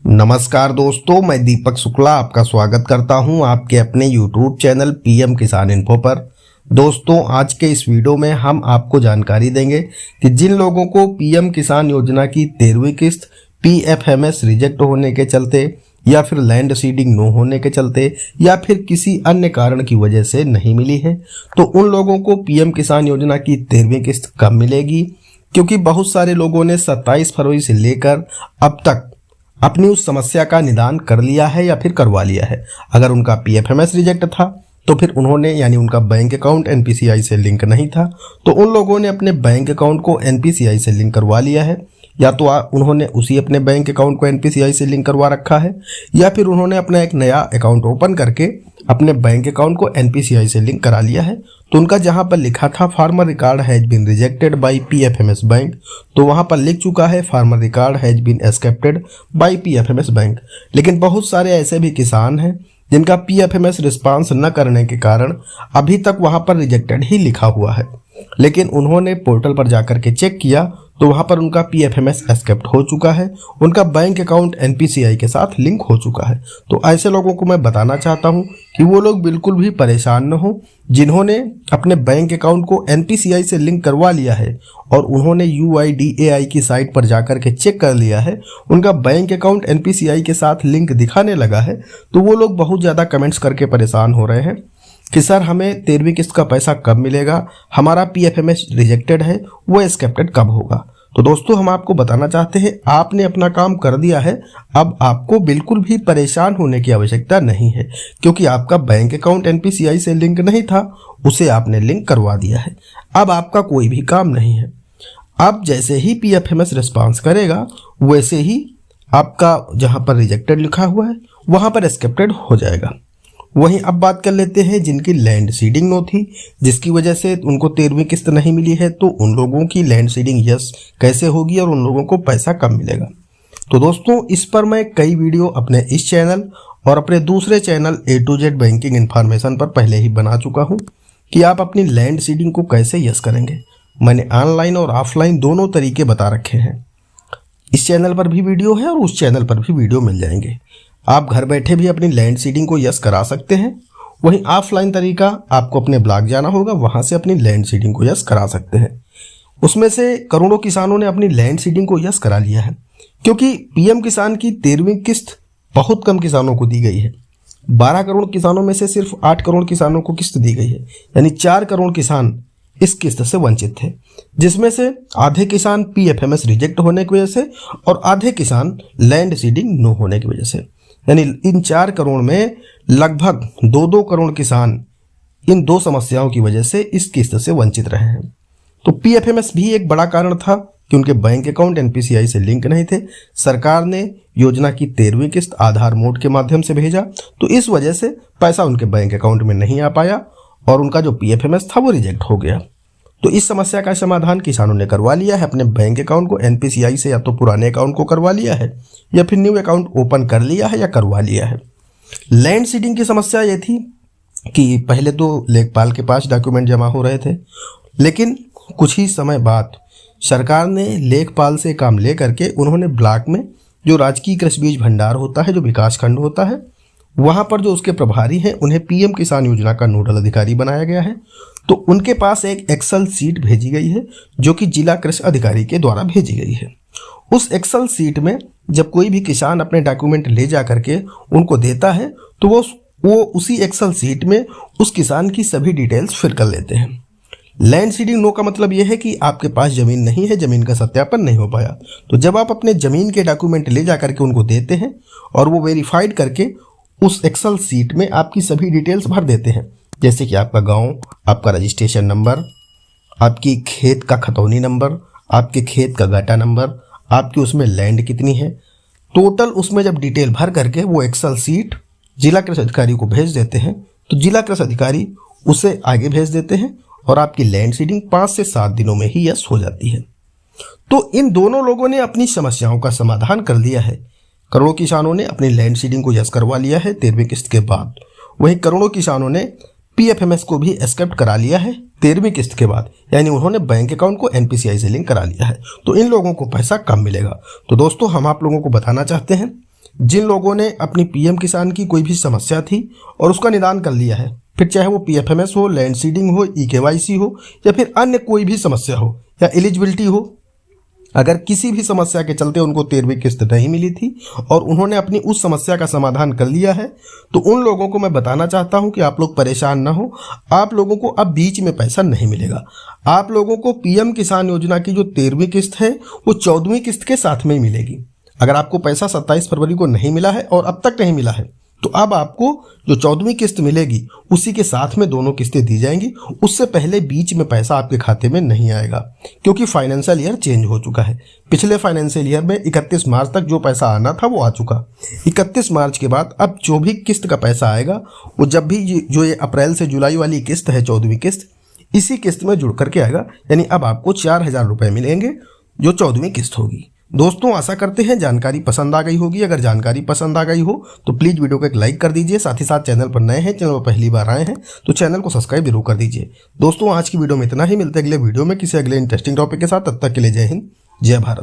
नमस्कार दोस्तों, मैं दीपक शुक्ला आपका स्वागत करता हूं आपके अपने YouTube चैनल पीएम किसान इन्फो पर। दोस्तों, आज के इस वीडियो में हम आपको जानकारी देंगे कि जिन लोगों को पीएम किसान योजना की 13वीं किस्त PFMS रिजेक्ट होने के चलते या फिर लैंड सीडिंग नो होने के चलते या फिर किसी अन्य कारण की वजह से नहीं मिली है, तो उन लोगों को पीएम किसान योजना की 13वीं किस्त कब मिलेगी। क्योंकि बहुत सारे लोगों ने 27 फरवरी से लेकर अब तक अपनी उस समस्या का निदान कर लिया है या फिर करवा लिया है। अगर उनका PFMS रिजेक्ट था तो फिर उन्होंने यानी उनका बैंक अकाउंट NPCI से लिंक नहीं था तो उन लोगों ने अपने बैंक अकाउंट को NPCI से लिंक करवा लिया है, या तो उन्होंने उसी अपने बैंक अकाउंट को NPCI से लिंक करवा रखा है या फिर उन्होंने अपना एक नया अकाउंट ओपन करके अपने बैंक अकाउंट को NPCI से लिंक करा लिया है। तो उनका जहां पर लिखा था farmer record has been rejected by PFMS bank, तो वहां पर लिख चुका है farmer record has been accepted by PFMS bank. लेकिन बहुत सारे ऐसे भी किसान हैं जिनका PFMS रिस्पांस न करने के कारण अभी तक वहां पर रिजेक्टेड ही लिखा हुआ है, लेकिन उन्होंने पोर्टल पर जाकर के चेक किया तो वहां पर उनका PFMS एक्सेप्ट हो चुका है, उनका बैंक अकाउंट NPCI के साथ लिंक हो चुका है। तो ऐसे लोगों को मैं बताना चाहता हूं कि वो लोग बिल्कुल भी परेशान न हो जिन्होंने अपने बैंक अकाउंट को NPCI से लिंक करवा लिया है और उन्होंने UIDAI की साइट पर जाकर के चेक कर लिया है, उनका बैंक अकाउंट NPCI के साथ लिंक दिखाने लगा है। तो वो लोग बहुत ज़्यादा कमेंट्स करके परेशान हो रहे हैं कि सर हमें 13वीं किस्त का पैसा कब मिलेगा, हमारा PFMS रिजेक्टेड है, वो एक्सेप्टेड कब होगा। तो दोस्तों, हम आपको बताना चाहते हैं आपने अपना काम कर दिया है, अब आपको बिल्कुल भी परेशान होने की आवश्यकता नहीं है, क्योंकि आपका बैंक अकाउंट NPCI से लिंक नहीं था, उसे आपने लिंक करवा दिया है। अब आपका कोई भी काम नहीं है। अब जैसे ही PFMS रिस्पांस करेगा वैसे ही आपका जहां पर रिजेक्टेड लिखा हुआ है वहां पर एक्सेप्टेड हो जाएगा। वहीं अब बात कर लेते हैं जिनकी लैंड सीडिंग नो थी, जिसकी वजह से उनको 13वीं किस्त नहीं मिली है, तो उन लोगों की लैंड सीडिंग यस कैसे होगी और उन लोगों को पैसा कब मिलेगा। तो दोस्तों, इस पर मैं कई वीडियो अपने इस चैनल और अपने दूसरे channel A to Z banking information पर पहले ही बना चुका हूं कि आप अपनी लैंड सीडिंग को कैसे यस करेंगे। मैंने ऑनलाइन और ऑफलाइन दोनों तरीके बता रखे हैं। इस चैनल पर भी वीडियो है और उस चैनल पर भी वीडियो मिल जाएंगे। आप घर बैठे भी अपनी लैंड सीडिंग को यस करा सकते हैं। वहीं ऑफलाइन तरीका, आपको अपने ब्लॉक जाना होगा, वहां से अपनी लैंड सीडिंग को यस करा सकते हैं। उसमें से करोड़ों किसानों ने अपनी लैंड सीडिंग को यस करा लिया है, क्योंकि पीएम किसान की 13वीं किस्त बहुत कम किसानों को दी गई है। 12 करोड़ किसानों में से सिर्फ 8 करोड़ किसानों को किस्त दी गई है, यानी 4 करोड़ किसान इस किस्त से वंचित थे, जिसमें से आधे किसान PFMS रिजेक्ट होने की वजह से और आधे किसान लैंड सीडिंग नो होने की वजह से। यानी इन 4 करोड़ में लगभग 2-2 करोड़ किसान इन दो समस्याओं की वजह से इस किस्त से वंचित रहे हैं। तो PFMS भी एक बड़ा कारण था कि उनके बैंक अकाउंट NPCI से लिंक नहीं थे। सरकार ने योजना की 13वीं किस्त आधार मोड के माध्यम से भेजा, तो इस वजह से पैसा उनके बैंक अकाउंट में नहीं आ पाया और उनका जो PFMS था वो रिजेक्ट हो गया। तो इस समस्या का समाधान किसानों ने करवा लिया है। अपने बैंक अकाउंट को NPCI से या तो पुराने अकाउंट को करवा लिया है या फिर न्यू अकाउंट ओपन कर लिया है या करवा लिया है। लैंड सीडिंग की समस्या ये थी कि पहले तो लेखपाल के पास डॉक्यूमेंट जमा हो रहे थे, लेकिन कुछ ही समय बाद सरकार ने लेखपाल से काम ले करके उन्होंने ब्लॉक में जो राजकीय कृषि बीज भंडार होता है, जो विकास खंड होता है, वहाँ पर जो उसके प्रभारी हैं उन्हें पीएम किसान योजना का नोडल अधिकारी बनाया गया है। तो उनके पास एक एक्सेल सीट भेजी गई है जो कि जिला कृषि अधिकारी के द्वारा भेजी गई है। उस एक्सेल सीट में जब कोई भी किसान अपने डॉक्यूमेंट ले जा करके उनको देता है तो वो उसी एक्सेल सीट में उस किसान की सभी डिटेल्स फिल कर लेते हैं। लैंड सीडिंग नो का मतलब यह है कि आपके पास ज़मीन नहीं है, ज़मीन का सत्यापन नहीं हो पाया। तो जब आप अपने ज़मीन के डॉक्यूमेंट ले जा करके उनको देते हैं और वो वेरीफाइड करके उस एक्सेल सीट में आपकी सभी डिटेल्स भर देते हैं, जैसे कि आपका गांव, आपका रजिस्ट्रेशन नंबर, आपकी खेत का खतौनी नंबर, आपके खेत का गाटा नंबर, आपकी उसमें लैंड कितनी है, टोटल उसमें जब डिटेल भर करके वो एक्सेल सीट जिला कृषि अधिकारी को भेज देते हैं, तो जिला कृषि अधिकारी उसे आगे भेज देते हैं और आपकी लैंड सीडिंग 5 से 7 दिनों में ही यस हो जाती है। तो इन दोनों लोगों ने अपनी समस्याओं का समाधान कर दिया है। करोड़ों किसानों ने अपनी लैंड सीडिंग को यस करवा लिया है 13वीं किस्त के बाद। वहीं करोड़ों किसानों ने PFMS को भी एक्सेप्ट करा लिया है 13वीं किस्त के बाद, यानी उन्होंने बैंक अकाउंट को NPCI से लिंक करा लिया है। तो इन लोगों को पैसा कब मिलेगा? तो दोस्तों, हम आप लोगों को बताना चाहते हैं जिन लोगों ने अपनी पीएम किसान की कोई भी समस्या थी और उसका निदान कर लिया है, फिर चाहे वो पीएफएमएस हो, लैंड सीडिंग हो, ईकेवाईसी हो या फिर अन्य कोई भी समस्या हो या एलिजिबिलिटी हो, अगर किसी भी समस्या के चलते उनको 13वीं किस्त नहीं मिली थी और उन्होंने अपनी उस समस्या का समाधान कर लिया है, तो उन लोगों को मैं बताना चाहता हूं कि आप लोग परेशान ना हो। आप लोगों को अब बीच में पैसा नहीं मिलेगा। आप लोगों को पीएम किसान योजना की जो 13वीं किस्त है वो 14वीं किस्त के साथ में ही मिलेगी। अगर आपको पैसा 27 फरवरी को नहीं मिला है और अब तक नहीं मिला है, तो अब आपको जो 14वीं किस्त मिलेगी उसी के साथ में दोनों किस्तें दी जाएंगी। उससे पहले बीच में पैसा आपके खाते में नहीं आएगा, क्योंकि फाइनेंशियल ईयर चेंज हो चुका है। पिछले फाइनेंशियल ईयर में 31 मार्च तक जो पैसा आना था वो आ चुका। 31 मार्च के बाद अब जो भी किस्त का पैसा आएगा वो जब भी जो ये अप्रैल से जुलाई वाली किस्त है 14वीं किस्त, इसी किस्त में जुड़ करके आएगा। यानी अब आपको 4000 रुपये मिलेंगे जो 14वीं किस्त होगी। दोस्तों, आशा करते हैं जानकारी पसंद आ गई होगी। अगर जानकारी पसंद आ गई हो तो प्लीज़ वीडियो को एक लाइक कर दीजिए। साथ ही साथ चैनल पर नए हैं, चैनल पर पहली बार आए हैं तो चैनल को सब्सक्राइब जरूर कर दीजिए। दोस्तों, आज की वीडियो में इतना ही। मिलते हैं अगले वीडियो में किसी अगले इंटरेस्टिंग टॉपिक के साथ। तब तक के लिए जय हिंद, जय भारत।